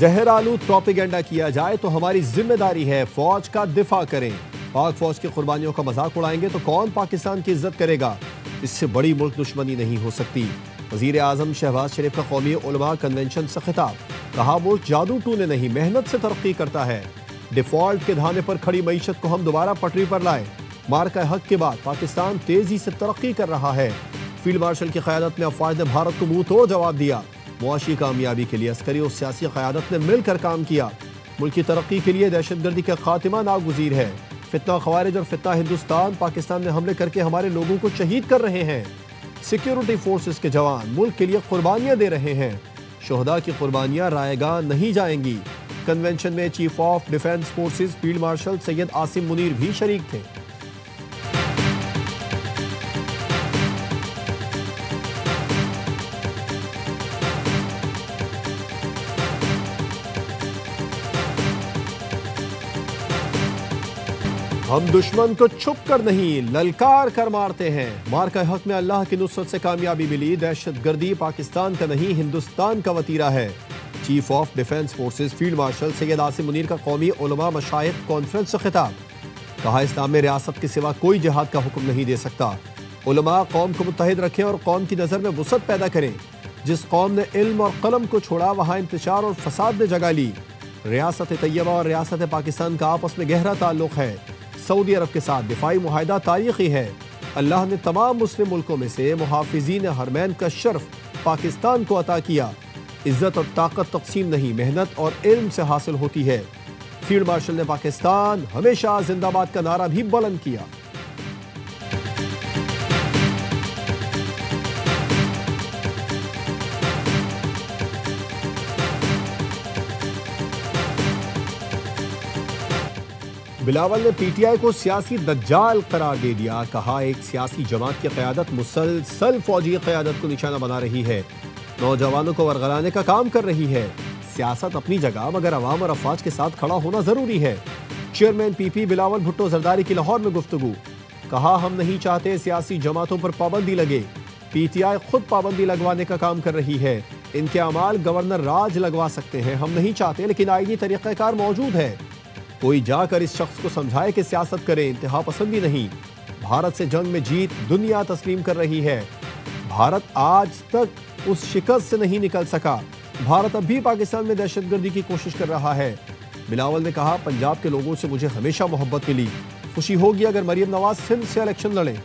जहर आलू प्रोपेगेंडा किया जाए तो हमारी जिम्मेदारी है फौज का दिफा करें। पाक फौज की कुर्बानियों का मजाक उड़ाएंगे तो कौन पाकिस्तान की इज्जत करेगा। इससे बड़ी मुल्क दुश्मनी नहीं हो सकती। वजीर आजम शहबाज शरीफ का कौमी उलमा कन्वेंशन से खिताब, कहा मुल्क जादू टूने नहीं मेहनत से तरक्की करता है। डिफॉल्ट के धाने पर खड़ी मईशत को हम दोबारा पटरी पर लाए। मार्का हक के बाद पाकिस्तान तेजी से तरक्की कर रहा है। फील्ड मार्शल की क़यादत में अफवाज ने भारत को मुंह तोड़ जवाब दिया। मुआशी कामयाबी के लिए अस्करी और सियासी क़यादत ने मिलकर काम किया। मुल्क की तरक्की के लिए दहशतगर्दी का खात्मा नागुज़ीर है। फितना खवारिज और फितना हिंदुस्तान पाकिस्तान में हमले करके हमारे लोगों को शहीद कर रहे हैं। सिक्योरिटी फोर्सेस के जवान मुल्क के लिए कुर्बानियां दे रहे हैं। शोहदा की कुर्बानियां रायगा नहीं जाएंगी। कन्वेंशन में chief of defence forces field marshal Syed Asim Munir भी शरीक थे। हम दुश्मन को छुप कर नहीं ललकार कर मारते हैं। मार्का हक में अल्लाह की नुसरत से कामयाबी मिली। दहशतगर्दी पाकिस्तान का नहीं हिंदुस्तान का वतीरा है। Chief of defence forces field marshal Syed Asim Munir का कौमी उलमा मशाइख कॉन्फ्रेंस से खिताब, कहा इस्लाम में रियासत के सिवा कोई जिहाद का हुक्म नहीं दे सकता। उलमा कौम को मुत्तहिद रखें और कौम की नज़र में वुसअत पैदा करें। जिस कौम ने इल्म और कलम को छोड़ा वहाँ इंतशार और फसाद ने जगह ली। रियासत तैयबा और रियासत पाकिस्तान का आपस में गहरा ताल्लुक है। सऊदी अरब के साथ दिफाई मुआहदा तारीखी है। अल्लाह ने तमाम मुस्लिम मुल्कों में से मुहाफिजीन हरमैन का शर्फ पाकिस्तान को अता किया। इज्जत और ताकत तकसीम नहीं मेहनत और इल्म से हासिल होती है। फील्ड मार्शल ने पाकिस्तान हमेशा जिंदाबाद का नारा भी बुलंद किया। बिलावल ने पीटीआई को सियासी दज्जाल करार दे दिया। कहा एक सियासी जमात की क़यादत मुसलसल फौजी क़यादत को निशाना बना रही है। नौजवानों को वरगलाने का काम कर रही है। सियासत अपनी जगह मगर अवाम और अफवाज के साथ खड़ा होना जरूरी है। चेयरमैन पीपी बिलावल भुट्टो जरदारी की लाहौर में गुफ्तगू, कहा हम नहीं चाहते सियासी जमातों पर पाबंदी लगे। पीटीआई खुद पाबंदी लगवाने का काम कर रही है। इनके अमाल गवर्नर राज लगवा सकते हैं। हम नहीं चाहते लेकिन आईनी तरीक़ाकार मौजूद है। कोई जाकर इस शख्स को समझाए कि सियासत करे, इंतहा पसंदी नहीं। भारत से जंग में जीत दुनिया तस्लीम कर रही है। भारत आज तक उस शिकस्त से नहीं निकल सका। भारत अब भी पाकिस्तान में दहशतगर्दी की कोशिश कर रहा है। बिलावल ने कहा पंजाब के लोगों से मुझे हमेशा मोहब्बत मिली। खुशी होगी अगर मरियम नवाज सिंध से इलेक्शन लड़े।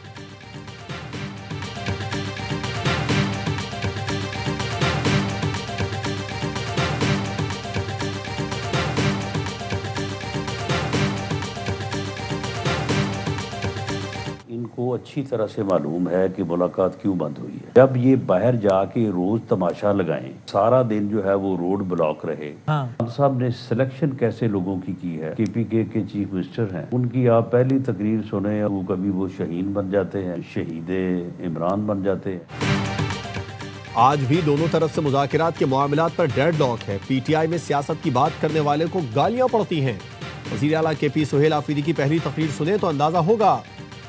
को अच्छी तरह से मालूम है कि मुलाकात क्यों बंद हुई है। जब ये बाहर जाके रोज तमाशा लगाएं, सारा दिन जो है वो रोड ब्लॉक रहे। खान साहब ने सिलेक्शन कैसे लोगों की है। केपीके के चीफ मिनिस्टर हैं, उनकी आप पहली तकरीर सुने, वो कभी वो शहीन बन जाते हैं, शहीदे इमरान बन जाते हैं। आज भी दोनों तरफ से मुज़ाकिरात के मामलात पर डेडलॉक है। पीटीआई में सियासत की बात करने वाले को गालियां पड़ती हैं। वज़ीर आला केपी सुहेल आफरीदी की पहली तकरीर सुने तो अंदाजा होगा।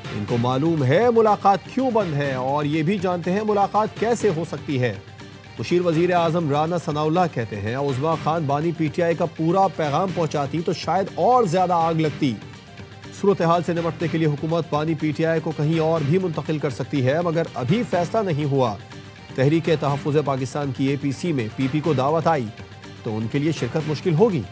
इनको मालूम है मुलाकात क्यों बंद है और ये भी जानते हैं मुलाकात कैसे हो सकती है। मुशीर वजीर आजम राना सनाउल्लाह कहते हैं उज़्मा खान बानी पीटीआई का पूरा पैगाम पहुंचाती तो शायद और ज्यादा आग लगती। सूरत हाल से निपटने के लिए हुकूमत बानी पीटीआई को कहीं और भी मुंतकिल कर सकती है मगर अभी फैसला नहीं हुआ। तहरीक तहफ़्फ़ुज़ पाकिस्तान की APC में PP को दावत आई तो उनके लिए शिरकत मुश्किल होगी।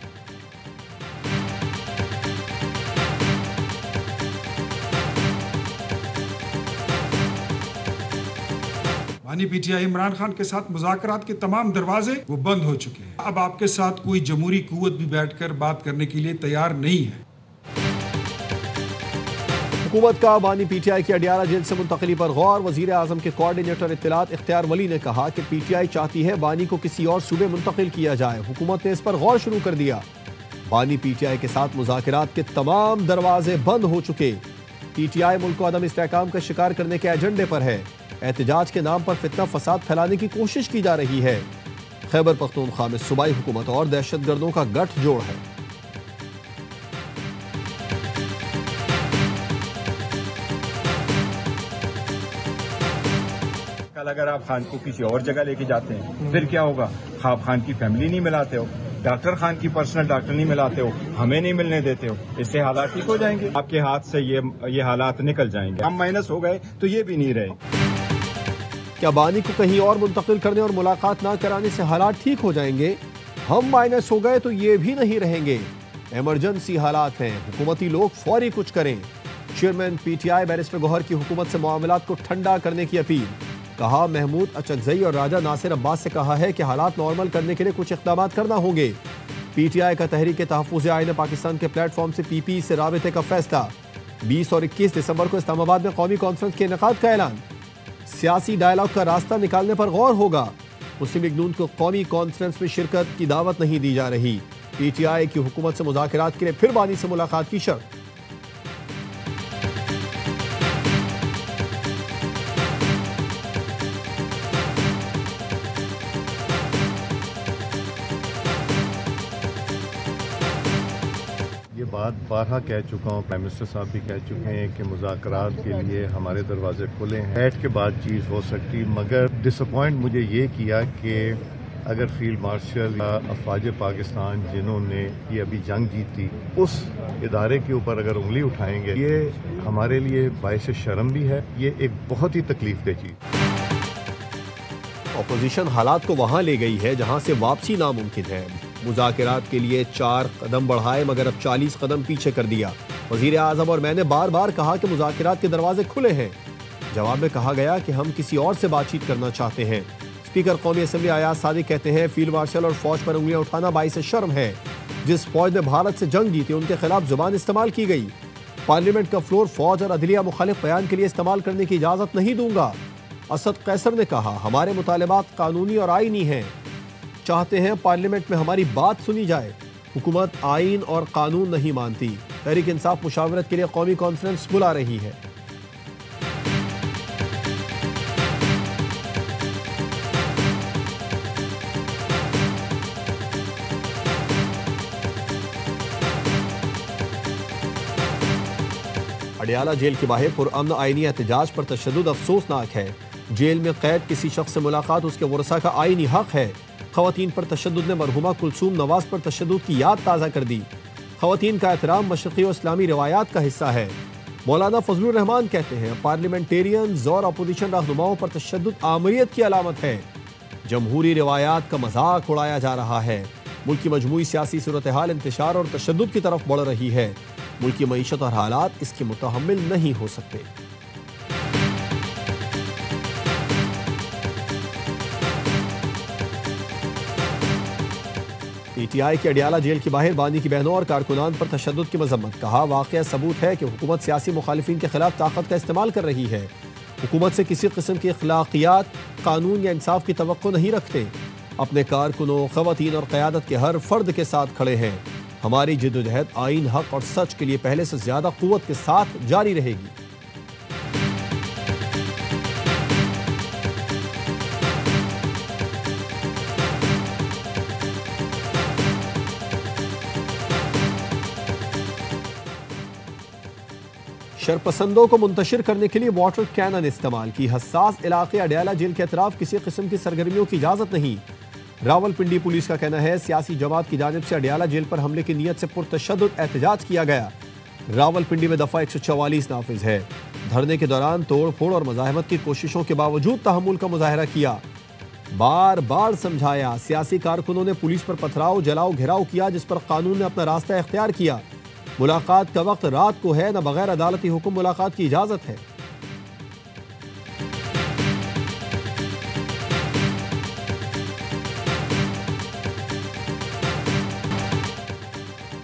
बानी पीटीआई इमरान खान के साथ मुज़ाकरात के तमाम दरवाजे वो बंद हो चुके हैं। अब आपके साथ कोई जमहूरी कुव्वत भी बैठकर बात करने के लिए तैयार नहीं है। हुकूमत का बानी पीटीआई की अडियाला जेल से मुंतकली पर गौर। वजीर आजम के कोऑर्डिनेटर इत्तलात इख्तियार वली ने कहा कि पीटीआई चाहती है बानी को किसी और सूबे मुंतकिल किया जाए। हुकूमत ने इस पर गौर शुरू कर दिया। बानी पीटीआई के साथ मुज़ाकरात के तमाम दरवाजे बंद हो चुके। पीटीआई मुल्क को अदम इस्तेहकाम का शिकार करने के एजेंडे पर है। एहतजाज के नाम पर फितना फसाद फैलाने की कोशिश की जा रही है। खैबर पख्तूनख्वा में सूबाई हुकूमत और दहशतगर्दों का गठजोड़ है। कल अगर आप खान को किसी और जगह लेके जाते हैं फिर क्या होगा। आप खान की फैमिली नहीं मिलाते हो, डॉक्टर खान की पर्सनल डॉक्टर नहीं मिलाते हो, हमें नहीं मिलने देते हो, इससे हालात ठीक हो जाएंगे। आपके हाथ से ये हालात निकल जाएंगे। हम माइनस हो गए तो ये भी नहीं रहे। क्या बानी को कहीं और मुंतकिल करने और मुलाकात ना कराने से हालात ठीक हो जाएंगे? हम माइनस हो गए तो ये भी नहीं रहेंगे। इमरजेंसी हालात हैं, हुकूमती लोग फौरी कुछ करें। चेयरमैन पीटीआई बैरिस्टर गौहर की हुकूमत से मामलात को ठंडा करने की अपील। कहा, महमूद अचकजई और राजा नासिर अब्बास से कहा है कि हालात नॉर्मल करने के लिए कुछ इक़दाम करना होंगे। पीटीआई का तहरीक तहफ़्फ़ुज़ आईन पाकिस्तान के प्लेटफॉर्म से पीपी से राबते का फैसला। 20 और 21 दिसंबर को इस्लामाबाद में कौमी कॉन्फ्रेंस के इनेकाद का ऐलान। सियासी डायलॉग का रास्ता निकालने पर गौर होगा। मुस्लिम लीग नून को कौमी कॉन्फ्रेंस में शिरकत की दावत नहीं दी जा रही। पीटीआई की हुकूमत से मुज़ाकरात के लिए फिर बानी से मुलाकात की शर्त। ये बात बारहा कह चुका हूँ, प्राइम मिनिस्टर साहब भी कह चुके हैं कि मुज़ाकरात के लिए हमारे दरवाजे खुले हैं। बैठ के बातचीत हो सकती, मगर डिसअपॉइंट मुझे ये किया कि अगर फील्ड मार्शल या अफवाज पाकिस्तान जिन्होंने ये अभी जंग जीती, उस इदारे के ऊपर अगर उंगली उठाएंगे, ये हमारे लिए बाइस शर्म भी है। ये एक बहुत ही तकलीफ दह चीज़। अपोजिशन हालात को वहां ले गई है जहां से वापसी नामुमकिन है। मुज़ाकरात के लिए 4 कदम बढ़ाए मगर अब 40 कदम पीछे कर दिया। वज़ीर आज़म और मैंने बार बार कहा कि मुज़ाकरात के दरवाजे खुले हैं। जवाब में कहा गया कि हम किसी और से बातचीत करना चाहते हैं। स्पीकर कौमी असम्बली अयाज सादिक कहते हैं, फील्ड मार्शल और फौज पर उंगलियां उठाना बाइस शर्म है। जिस फौज ने भारत से जंग जीती उनके खिलाफ जुबान इस्तेमाल की गई। पार्लियामेंट का फ्लोर फौज और अदलिया मुखालिफ बयान के लिए इस्तेमाल करने की इजाजत नहीं दूंगा। असद कैसर ने कहा, हमारे मुतालबात कानूनी और आईनी हैं। चाहते हैं पार्लियामेंट में हमारी बात सुनी जाए। हुकूमत आईन और कानून नहीं मानती। तहरीक इंसाफ मुशावरत के लिए कौमी कॉन्फ्रेंस बुला रही है। अडियाला जेल के बाहर पुरअमन आईनी एहतजाज पर तशद्दुद अफसोसनाक है। जेल में कैद किसी शख्स से मुलाकात उसके वरसा का आईनी हक है। खवातीन पर तशद्दुद ने मरहुमा कुलसूम नवाज पर तशद्दुद की याद ताज़ा कर दी। खवातीन का एहतराम मशरक़ी और इस्लामी रवायात का हिस्सा है। मौलाना फजलुर रहमान कहते हैं, पार्लियामेंटेरियंस और अपोजिशन रहनुमाओं पर तशद्दुद आमरीत की अलामत है। जमहूरी रवायात का मजाक उड़ाया जा रहा है। मुल्क की मजमूई सियासी सूरत हाल इंतशार और तशद्दुद की तरफ बढ़ रही है। मुल्क की मईशत और हालात इसके मुतहम्मिल नहीं हो सकते। पीटीआई के अडियाला जेल के बाहर बानी की बहनों और कारकुनान पर तशद्दुद की मजम्मत। कहा, वाक़या सबूत है कि हुकूमत सियासी मुखालिफिन के खिलाफ ताकत का इस्तेमाल कर रही है। हुकूमत से किसी किस्म की अखलाकियात, कानून या इंसाफ की तवक्को नहीं रखते। अपने कारकुनों, खवातीन और क़यादत के हर फर्द के साथ खड़े हैं। हमारी जिद्दोजहद आईन, हक और सच के लिए पहले से ज्यादा कुव्वत के साथ जारी रहेगी। शरपसंदों को मुंतशिर करने के लिए वाटर कैनन इस्तेमाल की। हसास इलाके अडियाला जेल के अतराफ किसी किस्म की सरगर्मियों की इजाजत नहीं। रावलपिंडी पुलिस का कहना है, सियासी जमात की जानिब से अडियाला जेल पर हमले की नीयत से पुरतशद्दुद एहतजाज किया गया। रावलपिंडी में दफा 144 नाफिज है। धरने के दौरान तोड़ फोड़ और मज़ाहमत की कोशिशों के बावजूद तहम्मुल का मुजाहरा किया। बार बार समझाया। सियासी कारकुनों ने पुलिस पर पथराव, जलाओ, घेराव किया, जिस पर कानून ने अपना रास्ता इख्तियार किया। मुलाकात का वक्त रात को है, न बगैर अदालती हुक्म मुलाकात की इजाजत है।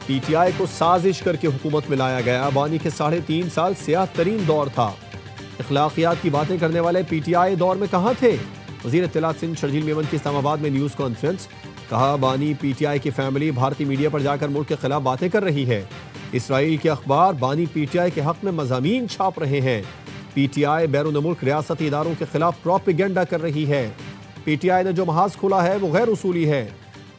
पीटीआई को साजिश करके हुकूमत में लाया गया। बानी के 3.5 साल सियाह तरीन दौर था। इखलाकियात की बातें करने वाले पीटीआई दौर में कहाँ थे? वज़ीर इत्तलात सिंध शर्जील मेमन की इस्लामाबाद में न्यूज़ कॉन्फ्रेंस। कहा, बानी पीटीआई की फैमिली भारतीय मीडिया पर जाकर मुल्क के खिलाफ बातें कर रही है। इसराइल के अखबार बानी पीटीआई के हक में मज़ामीन छाप रहे हैं। पीटीआई बैरून मुल्क रियासती इदारों के खिलाफ प्रोपेगेंडा कर रही है। पीटीआई ने जो महाज खुला है वो गैर उसूली है।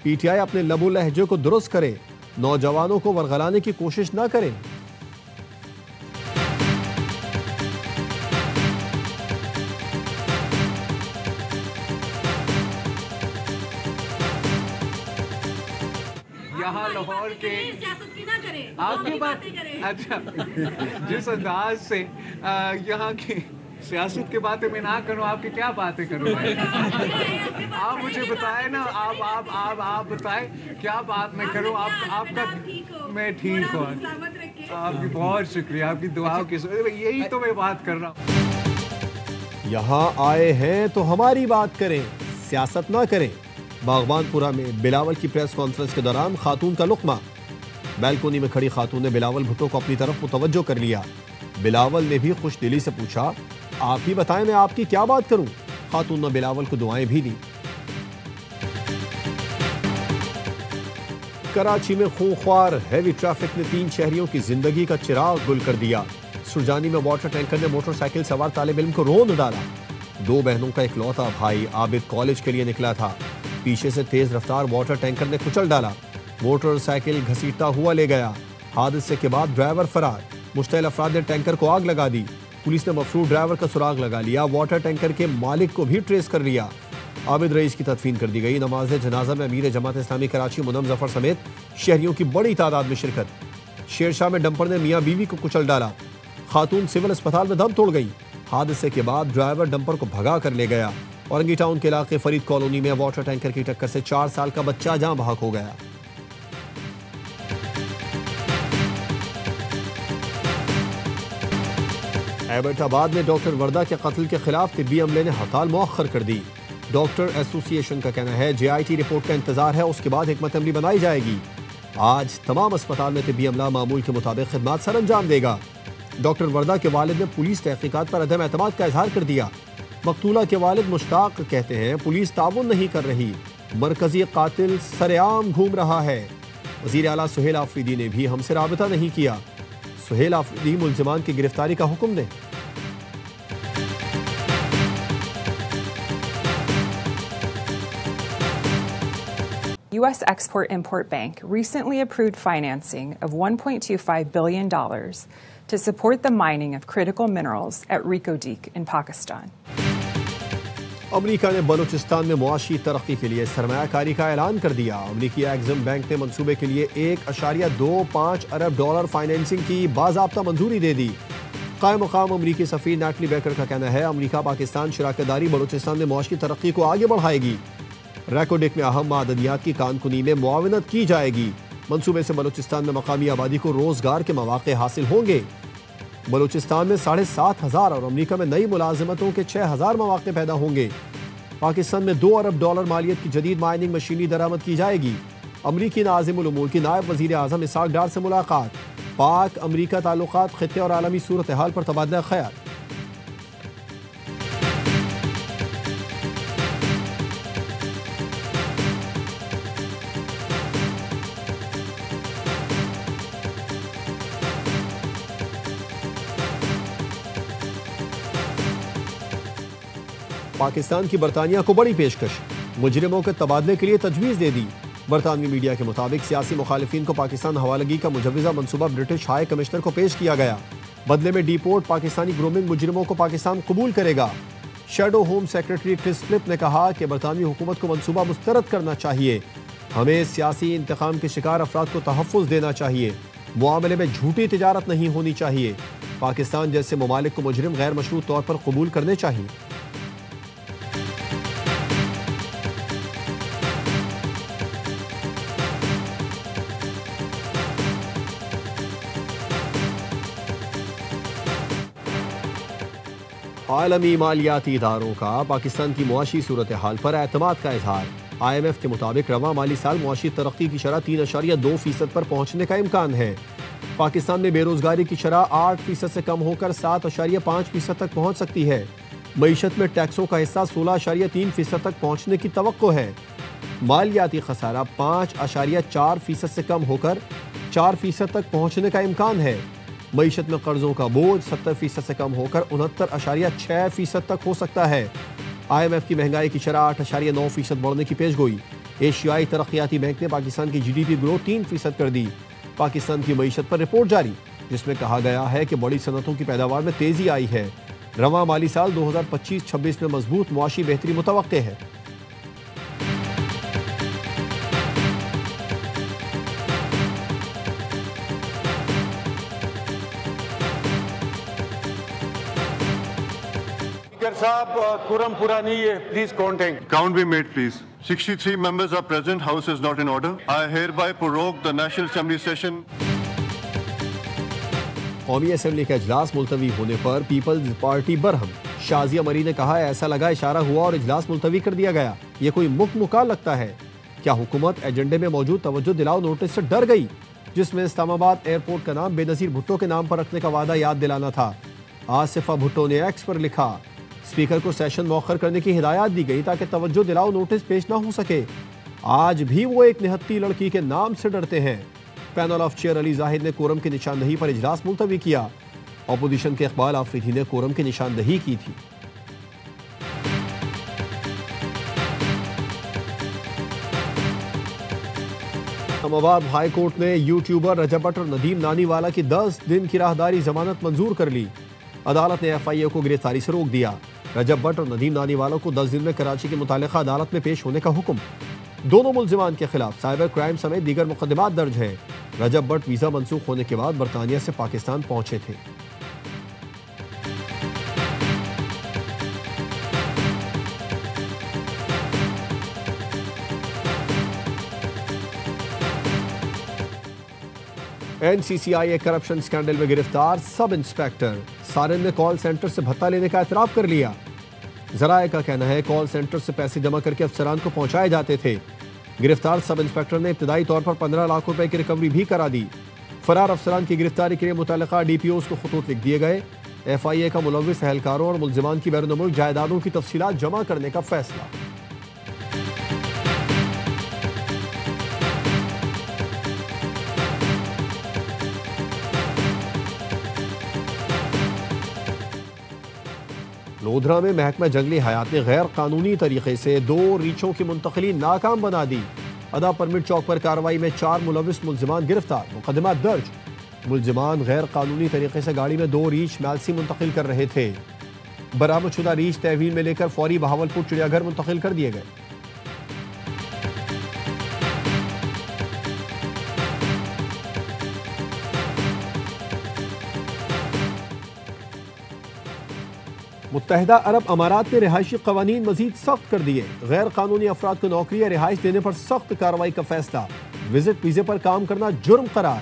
पीटीआई अपने लबो लहजे को दुरुस्त करे, नौजवानों को वरगलाने की कोशिश ना करे। यहाँ लाहौर के आपकी बात अच्छा जिस अंदाज से यहाँ की सियासत की बातें मैं ना करूँ, आपकी क्या बातें करूँ आप मुझे बताएं ना, आप बताएं क्या बात मैं करूँ। आपका मैं ठीक हूँ, आपकी बहुत शुक्रिया, आपकी दुआओं की यही तो मैं बात कर रहा हूँ। यहाँ आए हैं तो हमारी बात करें, सियासत ना करें। बागबानपुरा में बिलावल की प्रेस कॉन्फ्रेंस के दौरान खातून का लुक्मा। बैल्कोनी में खड़ी खातून ने बिलावल भुट्टो को अपनी तरफ मुतवज्जो कर लिया। बिलावल ने भी खुश दिली से पूछा, आप ही बताएं मैं आपकी क्या बात करूं। खातून ने बिलावल को दुआएं भी दी। कराची में खूंखार हैवी ट्रैफिक ने 3 शहरियों की जिंदगी का चिराग गुल कर दिया। सुरजानी में वाटर टैंकर ने मोटरसाइकिल सवार तालिब इल्म को रोंद डाला। 2 बहनों का इकलौता भाई आबिद कॉलेज के लिए निकला था। पीछे से तेज रफ्तार वाटर टैंकर ने कुचल डाला। मोटरसाइकिल घसीटता हुआ ले गया। हादसे के बाद ड्राइवर फरार। मुश्तइल अफराद ने टैंकर को आग लगा दी। पुलिस ने मफरूर ड्राइवर का सुराग लगा लिया। वाटर टैंकर के मालिक को भी ट्रेस कर लिया। आबिद रईस की तदफीन कर दी गई। नमाज जनाजा में अमीर जमात इस्लामी कराची मुनम जफर समेत शहरियों की बड़ी तादाद में शिरकत। शेरशाह में डंपर ने मियाँ बीवी को कुचल डाला। खातून सिविल अस्पताल में दम तोड़ गई। हादसे के बाद ड्राइवर डंपर को भगा कर ले गया। औरंगी टाउन के इलाके फरीद कॉलोनी में वाटर टैंकर की टक्कर से 4 साल का बच्चा जान बहक हो गया। एबटाबाद में डॉक्टर वर्दा के कत्ल के खिलाफ तिब्बी अमले ने हड़ताल मौखर कर दी। डॉक्टर एसोसिएशन का कहना है JIT रिपोर्ट का इंतजार है, उसके बाद हिकमत अमली बनाई जाएगी। आज तमाम अस्पताल में तिब्बी अमला मामूल के मुताबिक खिदमात सर अंजाम देगा। डॉक्टर वर्दा के वालिद ने पुलिस तहकीकात पर अदम एतमाद का इजहार कर दिया। मकतूला के वालिद मुश्ताक कहते हैं पुलिस ताउन नहीं कर रही, मरकजी कातिल सरेआम घूम रहा है। वजीर आला सुहेल आफरीदी ने भी हमसे राबता नहीं किया। सुहेल आफरीदी मुल्जिमान की गिरफ्तारी का हुक्म दें। U.S. Export-Import Bank recently approved financing of $1.25 billion to support the mining of critical minerals at Reko Diq in Pakistan. अमरीका ने बलूचिस्तान में मुआशी तरक्की के लिए सरमायाकारी का ऐलान कर दिया। अमरीकी एग्जिम बैंक ने मंसूबे के लिए $1.25 अरब फाइनेंसिंग की बाज़ाब्ता मंजूरी दे दी। कायम मकाम अमरीकी सफ़ीर नैटली बेकर का कहना है अमरीका पाकिस्तान शराकतदारी बलूचिस्तान में मुआशी तरक्की को आगे बढ़ाएगी। रेको डिक में अहम मादनियात की कानकुनी में मुआवनत की जाएगी। मंसूबे से बलूचिस्तान में मकामी आबादी को रोजगार के मौके हासिल होंगे। बलूचिस्तान में 7,500 और अमरीका में नई मुलाजिमतों के 6,000 मौके पैदा होंगे। पाकिस्तान में $2 अरब मालियत की जदीद माइनिंग मशीनरी दरामद की जाएगी। अमरीकी नाज़िम उल उमूर की नायब वज़ीर आज़म इसाक डार से मुलाकात। पाक अमरीका ताल्लुकात खित्ते और आलमी सूरत हाल पर तबादला ख्याल। पाकिस्तान की बरतानिया को बड़ी पेशकश, मुजरिमों के तबादले के लिए तजवीज़ दे दी। बरतानवी मीडिया के मुताबिक सियासी मुखालिफिन को पाकिस्तान हवालगी का मुजव्विज़ा मनसूबा ब्रिटिश हाई कमिश्नर को पेश किया गया। बदले में डिपोर्ट पाकिस्तानी ग्रूमिंग मुजरिमों को पाकिस्तान कबूल करेगा। Shadow home secretary Chris Philip ने कहा कि बरतानवी हुकूमत को मनसूबा मुस्तरद करना चाहिए। हमें सियासी इंतकाम के शिकार अफराद को तहफ़्फ़ुज़ देना चाहिए। मुआमले में झूठी तिजारत नहीं होनी चाहिए। पाकिस्तान जैसे ममालिक को मुजरिम गैर मशरूत तौर पर कबूल करने चाहिए। आलमी मालियाती इदारों का पाकिस्तान की मुआशी सूरत हाल पर एतमाद का इजहार। IMF के मुताबिक रवा माली साल मुआशी तरक्की की शरह 3.2% पर पहुंचने का इम्कान है। पाकिस्तान में बेरोजगारी की शरह 8% से कम होकर 7.5% तक पहुंच सकती है। मईशत में टैक्सों का हिस्सा 16.3% तक पहुंचने की तवक्को है। मालियाती खसारा 5.4% से कम होकर 4% तक पहुंचने का इम्कान है। मईशत में कर्जों का बोझ 70% से कम होकर 69.6% तक हो सकता है। IMF की महंगाई की शरह 8.9% बढ़ने की पेशगोई। एशियाई तरक्याती बैंक ने पाकिस्तान की GDP ग्रोथ 3% कर दी। पाकिस्तान की मईशत पर रिपोर्ट जारी, जिसमें कहा गया है कि बड़ी सनतों की पैदावार में तेजी आई है। रवा माली साल 2025-26 में मजबूत मुआशी बेहतरी मुतवक्के है। स्पीकर साहब कुरम पूरा नहीं है, please counting. Count be made, please. 63 members are present. House is not in order. I hereby prorogue the National Assembly session. कौमी असेंबली का इजलास मुलतवी होने पर पीपल्स पार्टी बरहम। शाजिया मरी ने कहा ऐसा लगा इशारा हुआ और इजलास मुलतवी कर दिया गया। ये कोई मुक्का लगता है। क्या हुकूमत एजेंडे में मौजूद तवज्जो दिलाओ नोटिस से डर गई, जिसमें इस्लामाबाद एयरपोर्ट का नाम बेनज़ीर भुट्टो के नाम पर रखने का वादा याद दिलाना था। आसिफा भुट्टो ने एक्स पर लिखा, स्पीकर को सेशन मौखर करने की हिदायत दी गई ताकि तवज्जो दिलाओ नोटिस पेश ना हो सके। आज भी वो एक निहत्ती लड़की के नाम से डरते हैं। Panel of chair Ali Zahid ने कोरम की निशानदही पर इजलास मुलतवी किया। अपोजिशन के इकबाल आफरीदी ने कोरम की निशानदही की थी। इस्लामाबाद हाई कोर्ट ने यूट्यूबर रजब भट्ट और नदीम नानीवाला की 10 दिन की राहदारी जमानत मंजूर कर ली। अदालत ने FIA को गिरफ्तारी से रोक दिया। रजब भट्ट और नदीम नानीवाला को 10 दिन में कराची की मुतालिका अदालत में पेश होने का हुक्म। दोनों मुल्जिमान के खिलाफ साइबर क्राइम समेत दीगर मुकदमात दर्ज हैं। रजब भट्ट वीजा मंसूख होने के बाद बरतानिया से पाकिस्तान पहुंचे थे। NCCIA करप्शन स्कैंडल में गिरफ्तार सब इंस्पेक्टर। सारिन ने कॉल सेंटर से भत्ता लेने का एतराफ कर लिया। जराए का कहना है कॉल सेंटर से पैसे जमा करके अफसरान को पहुंचाए जाते थे। गिरफ्तार सब इंस्पेक्टर ने इब्तदाई तौर पर 15 लाख रुपए की रिकवरी भी करा दी। फरार अफसरान की गिरफ्तारी के लिए मुतल्लिका DPOs को खतूत लिख दिए गए। FIA का मुलव्विस एहलकारों और मुल्जिमान की बैरून मुल्क जायदादों की तफसीलात जमा करने का फैसला। लोधरा में महकमा जंगली हयात ने गैर कानूनी तरीके से 2 रीछों की मुंतकली नाकाम बना दी। अदा परमिट चौक पर कार्रवाई में 4 मुलव्विस मुल्जिमान गिरफ्तार, मुकदमा दर्ज। मुल्जिमान गैर कानूनी तरीके से गाड़ी में 2 रीछ मैलसी मुंतकिल कर रहे थे। बरामदशुदा रीछ तहवील में लेकर फौरी बहावलपुर चिड़ियाघर मुंतकिल कर दिए गए। मुत्तहिदा अरब अमारात ने रिहायशी कवानीन मजीद सख्त कर दिए। गैर कानूनी अफराद को नौकरी या रिहाइश देने पर सख्त कार्रवाई का फैसला। विजिट वीजे पर काम करना जुर्म करार।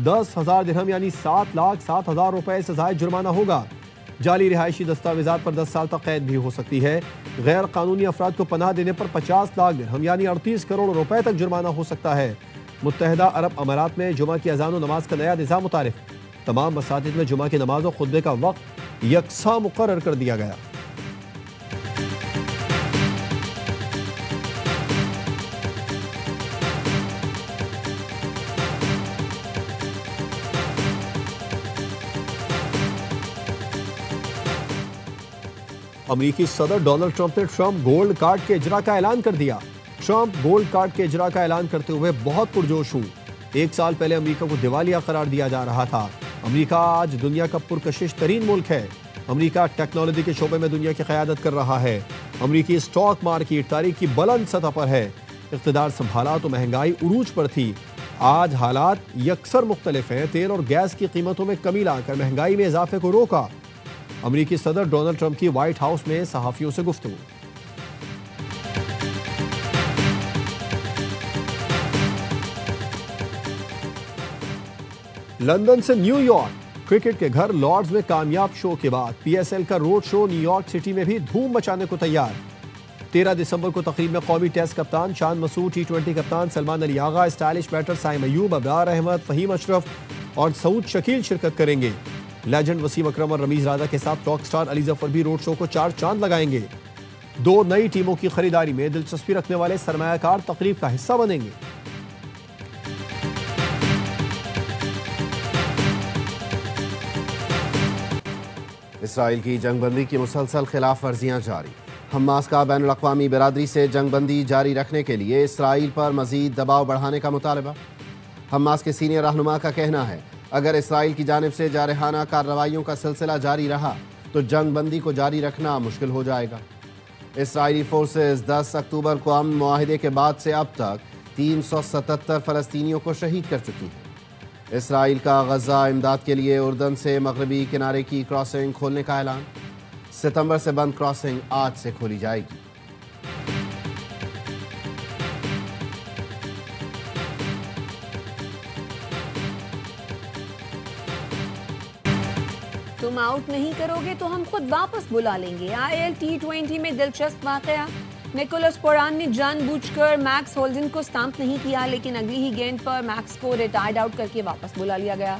10,000 दिरहम यानी 7,07,000 रुपए सजाए जुर्माना होगा। जाली रिहायशी दस्तावेजात पर 10 साल तक कैद भी हो सकती है। गैर कानूनी अफराद को पनाह देने पर 50 लाख दिरहम यानी 38 करोड़ रुपए तक जुर्माना हो सकता है। मुत्तहिदा अरब अमारात में जुमा की अजान और नमाज का नया निज़ाम मुतारिफ। तमाम मसाजिद में जुमा की नमाज और खुतबे का वक्त यकसा मुकर्रर कर दिया गया। अमेरिकी सदर डोनाल्ड ट्रंप ने ट्रंप गोल्ड कार्ड के इजरा का ऐलान कर दिया। ट्रंप गोल्ड कार्ड के इजरा का ऐलान करते हुए बहुत पुरजोश हूं। 1 साल पहले अमेरिका को दिवालिया करार दिया जा रहा था। अमेरिका आज दुनिया का पुरकशिश तरीन मुल्क है। अमेरिका टेक्नोलॉजी के शोबे में दुनिया की क़यादत कर रहा है। अमेरिकी स्टॉक मार्केट तारीख की बुलंद सतह पर है। इक़्तिदार संभाला तो महंगाई उरूज पर थी। आज हालात यकसर मुख्तलिफ हैं। तेल और गैस की कीमतों में कमी लाकर महंगाई में इजाफे को रोका। अमेरिकी सदर डोनाल्ड ट्रंप की व्हाइट हाउस में सहाफ़ियों से गुफ्तगू। लंदन से न्यूयॉर्क, क्रिकेट के घर लॉर्ड्स में कामयाब शो के बाद PSL का रोड शो न्यूयॉर्क सिटी में भी धूम मचाने को तैयार। 13 दिसंबर को तकरीब में कौमी टेस्ट कप्तान शान मसूद, T20 कप्तान सलमान अली आगा, स्टाइलिश बैटर साइम अयूब, अबरार अहमद, फहीम अशरफ और सऊद शकील शिरकत करेंगे। लेजेंड वसीम अकरम और रमीज राजा के साथ रॉक स्टार अली जफर भी रोड शो को 4 चांद लगाएंगे। 2 नई टीमों की खरीदारी में दिलचस्पी रखने वाले सरमायाकार तकरीब का हिस्सा बनेंगे। इसराइल की जंगबंदी की मुसलसल खिलाफ वर्जियाँ जारी। हमास का बैनुल अक़वामी बिरादरी से जंगबंदी जारी रखने के लिए इसराइल पर मजीद दबाव बढ़ाने का मुतालबा। हमास के सीनियर रहनुमा का कहना है अगर इसराइल की जानिब से जारहाना कार्रवाइयों का सिलसिला जारी रहा तो जंगबंदी को जारी रखना मुश्किल हो जाएगा। इसराइली फोर्सेस 10 अक्टूबर को अमन मुआहिदे के बाद से अब तक 377 फ़लस्तीनियों को शहीद कर चुकी है। इसराइल का गज़ा इमदाद के लिए उर्दन से मगरबी किनारे की क्रॉसिंग खोलने का ऐलान। सितंबर से बंद क्रॉसिंग आज से खोली जाएगी। तुम आउट नहीं करोगे तो हम खुद वापस बुला लेंगे। IL T20 में दिलचस्प वाकया, निकोलस पोरान ने जानबूझकर मैक्स होल्डन को स्टंप नहीं किया, लेकिन अगली ही गेंद पर मैक्स को रिटायर्ड आउट करके वापस बुला लिया गया।